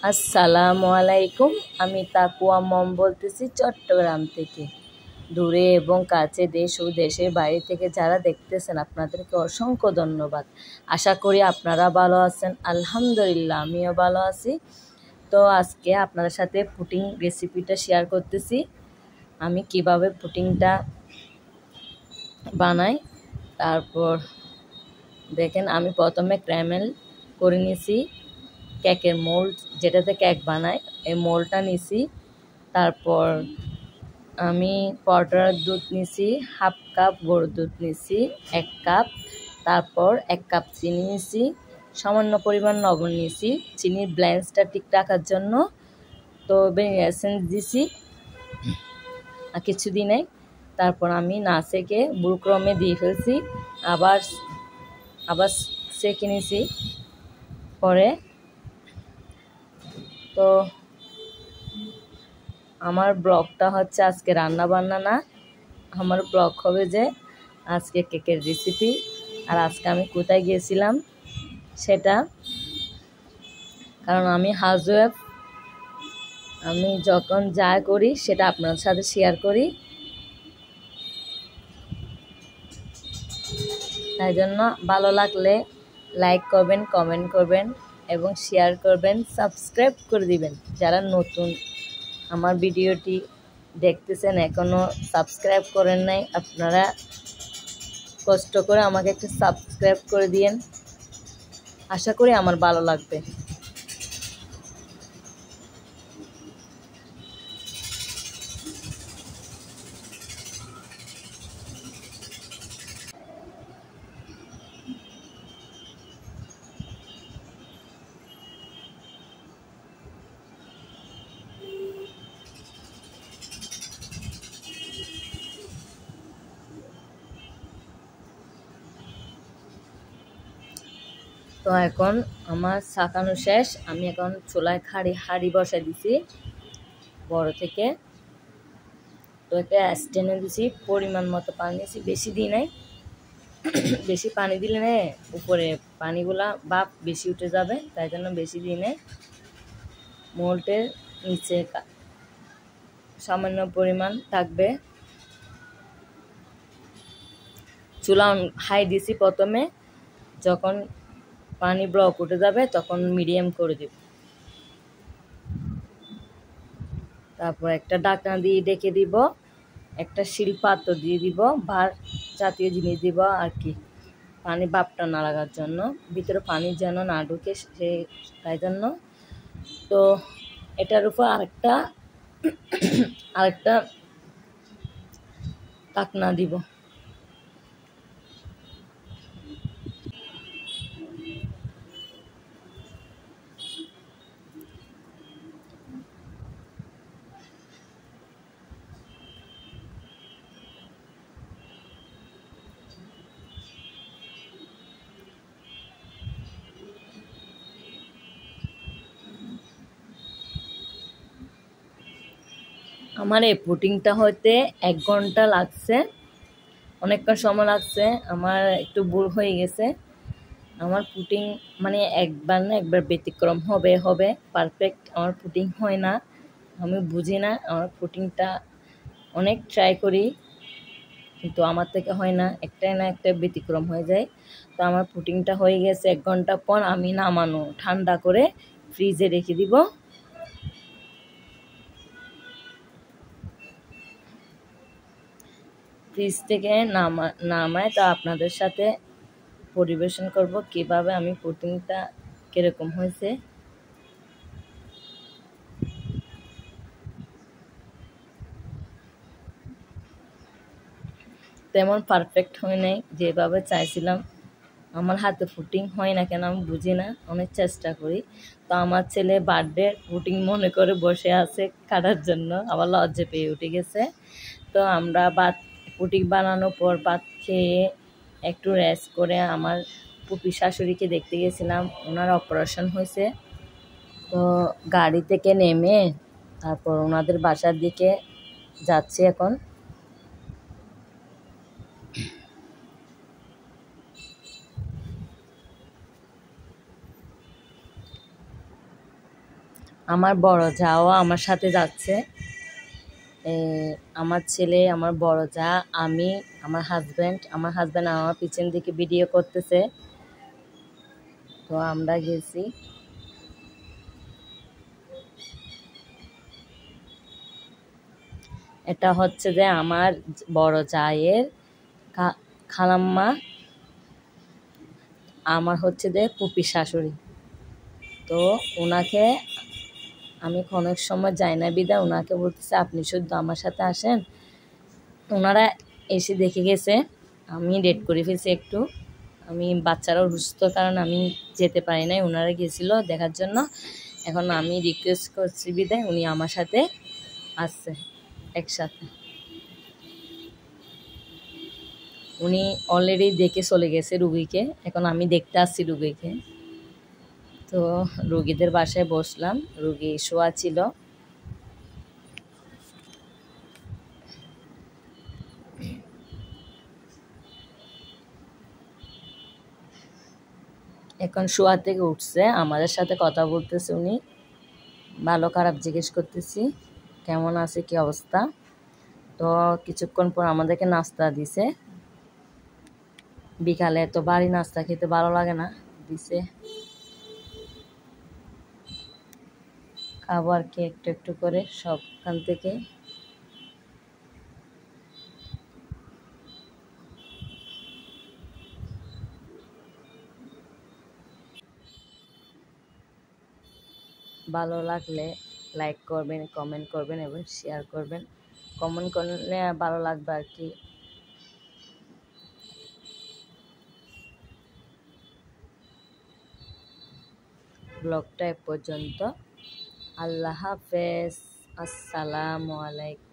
আসসালামু আলাইকুম। আমি তাকুয়া মম বলতেছি চট্টগ্রাম থেকে। দূরে এবং কাছে দেশ ও দেশের বাইরে থেকে যারা দেখতেছেন আপনাদেরকে অসংখ্য ধন্যবাদ। আশা করি আপনারা ভালো আছেন। আলহামদুলিল্লাহ আমিও ভালো আছি। তো আজকে আপনাদের সাথে পুডিং রেসিপিটা শেয়ার করতেছি। আমি কিভাবে পুডিংটা বানাই। তারপর দেখেন আমি প্রথমে ক্যারামেল করে নিয়েছি, কেকের মোল্ড যেটাতে কেক বানায় এই মোল্ডটা নিছি। তারপর আমি পাউডার দুধ নিছি, হাফ কাপ গরুর দুধ নিছি 1 কাপ। তারপর 1 কাপ চিনি নিছি, সামান্য পরিমাণ লবণ নিছি চিনির ব্যালেন্সটা ঠিক রাখার জন্য। তো ভ্যানিলা এসেন্স দিছি আর কিছু দিনে। তারপর আমি না সেকে বুলক্রমে দিয়ে ফেলছি, আবার সেকে নিছি পরে। তো আমার ব্লগটা হচ্ছে আজকে রান্না বান্না না, আমার ব্লগ হবে যে আজকে কেকের রেসিপি আর আজকে আমি কোথায় গিয়েছিলাম সেটা। কারণ আমি হাউসওয়াইফ, আমি যখন যা করি সেটা আপনার সাথে শেয়ার করি, তাই জন্য ভালো লাগলে লাইক করবেন, কমেন্ট করবেন এবং শেয়ার করবেন, সাবস্ক্রাইব করে দিবেন। যারা নতুন আমার ভিডিওটি দেখতেছেন এখনও সাবস্ক্রাইব করেন নাই, আপনারা কষ্ট করে আমাকে একটু সাবস্ক্রাইব করে দিয়েন। আশা করি আমার ভালো লাগবে। তো এখন আমার ছাকানো শেষ, আমি এখন চুলায় হাঁড়ি বসাই দিছি বড় থেকে। তো একটা স্ট্যান্ডে দিছি, পরিমাণ মতো পানি দিয়েছি, বেশি দিই নাই। বেশি পানি দিলে না উপরে পানিগুলা বাপ বেশি উঠে যাবে, তাই জন্য বেশি দিই নাই। মোল্টের নিচে সামান্য পরিমাণ থাকবে। চুলা হাই দিছি প্রথমে, যখন পানি ব্লক উঠে যাবে তখন মিডিয়াম করে দেব। তারপর একটা ঢাকনা দিয়ে ডেকে দিব, একটা শিল পাত্র দিয়ে দিব, ভার জাতীয় জিনিস দিব আর কি, পানি বাপটা না লাগার জন্য, ভিতরে পানি যেন না ঢুকে তাই জন্য। তো এটার উপর আরেকটা ঢাকনা দিব। আমার এই পুডিংটা হতে 1 ঘন্টা লাগছে, অনেকক্ষণ সময় লাগছে। আমার একটু ভুল হয়ে গেছে। আমার পুডিং মানে একবার না একবার ব্যতিক্রম হবে পারফেক্ট আমার পুডিং হয় না। আমি বুঝি না, আমার পুডিংটা অনেক ট্রাই করি কিন্তু আমার থেকে হয় না, একটাই না একটা ব্যতিক্রম হয়ে যায়। তো আমার পুডিংটা হয়ে গেছে। 1 ঘন্টা পর আমি নামানো ঠান্ডা করে ফ্রিজে রেখে দিব। ফ্রিজ থেকে নামায় তো আপনাদের সাথে পরিবেশন করব কিভাবে আমি পুডিংটা কিরকম হয়েছে। তেমন পারফেক্ট হয় নাই যেভাবে চাইছিলাম। আমার হাতে পুডিং হয় না কেন আমি বুঝি না, অনেক চেষ্টা করি। তো আমার ছেলে বার্থডে পুডিং মনে করে বসে আছে কাটার জন্য, আবার লজ্জা পেয়ে উঠে গেছে। তো আমরা পুডিং বানানোর পর ভাত খেয়ে একটু রেস্ট করে আমার পুপি শাশুড়িকে দেখতে গেছিলাম, ওনার অপারেশন হয়েছে। তো গাড়ি থেকে নেমে তারপর ওনাদের বাসার দিকে যাচ্ছি এখন। আমার বড় যাও আমার সাথে যাচ্ছে। এ, আমার ছেলে, আমার বড় যা, আমি, আমার হাজব্যান্ড আমার পিছন দিকে ভিডিও করতেছে। তো আমরা গেছি। এটা হচ্ছে যে আমার বড় জায়ের খালাম্মা, আমার হচ্ছে যে পুপি শাশুড়ি। তো ওনাকে আমি অনেক সময় যাই না বিদায় ওনাকে বলতেছে আপনি শুধু আমার সাথে আসেন। ওনারা এসে দেখে গেছে, আমি লেট করে ফেলছি একটু। আমি বাচ্চারাও অসুস্থ কারণে আমি যেতে পারি নাই, ওনারা গেছিলো দেখার জন্য। এখন আমি রিকোয়েস্ট করছি বিদায় উনি আমার সাথে আসছে একসাথে। উনি অলরেডি দেখে চলে গেছে রুগীকে, এখন আমি দেখতে আসছি রুগীকে। তো রুগীদের বাসায় বসলাম, রুগী শোয়া ছিল। এখন শোয়া থেকে উঠছে, আমাদের সাথে কথা বলতেছে উনি, ভালো খারাপ জিজ্ঞেস করতেছি কেমন আছে কি অবস্থা। তো কিছুক্ষণ পর আমাদেরকে নাস্তা দিছে, বিকালে তো বাড়ি নাস্তা খেতে ভালো লাগে না, দিছে খাবো আর কি একটু একটু করে সবখান থেকে। ভালো লাগলে লাইক করবেন, কমেন্ট করবেন এবং শেয়ার করবেন। কমেন্ট করলে ভালো লাগবে আর কি। ব্লগটা এ পর্যন্ত। আল্লাহ হাফেজ, আসসালামু আলাইকুম।